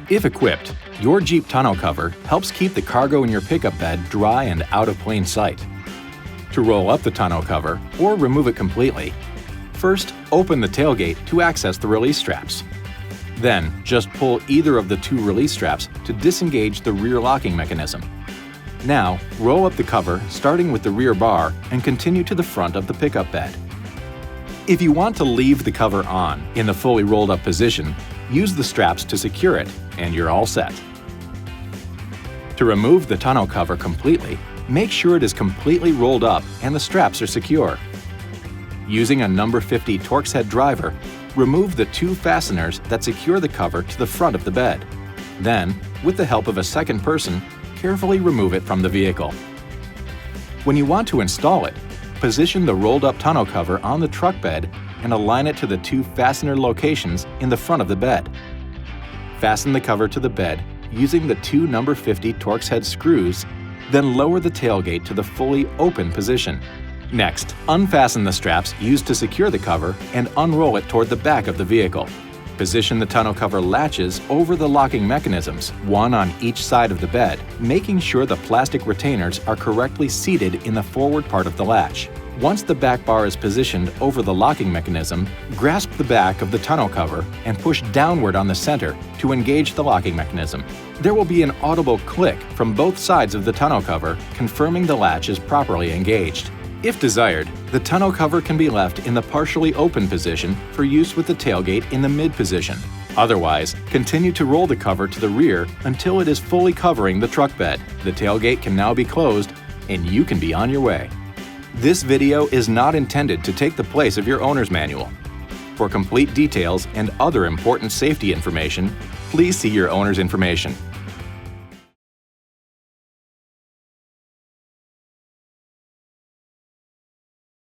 If equipped, your Jeep tonneau cover helps keep the cargo in your pickup bed dry and out of plain sight. To roll up the tonneau cover or remove it completely, first open the tailgate to access the release straps. Then just pull either of the two release straps to disengage the rear locking mechanism. Now roll up the cover starting with the rear bar and continue to the front of the pickup bed. If you want to leave the cover on in the fully rolled up position, use the straps to secure it and you're all set. To remove the tonneau cover completely, make sure it is completely rolled up and the straps are secure. Using a number 50 Torx head driver, remove the two fasteners that secure the cover to the front of the bed. Then, with the help of a second person, carefully remove it from the vehicle. When you want to install it, position the rolled up tonneau cover on the truck bed and align it to the two fastener locations in the front of the bed. Fasten the cover to the bed using the two number 50 Torx head screws, then lower the tailgate to the fully open position. Next, unfasten the straps used to secure the cover and unroll it toward the back of the vehicle. Position the tonneau cover latches over the locking mechanisms, one on each side of the bed, making sure the plastic retainers are correctly seated in the forward part of the latch. Once the back bar is positioned over the locking mechanism, grasp the back of the tonneau cover and push downward on the center to engage the locking mechanism. There will be an audible click from both sides of the tonneau cover, confirming the latch is properly engaged. If desired, the tonneau cover can be left in the partially open position for use with the tailgate in the mid position. Otherwise, continue to roll the cover to the rear until it is fully covering the truck bed. The tailgate can now be closed and you can be on your way. This video is not intended to take the place of your owner's manual. For complete details and other important safety information, please see your owner's information.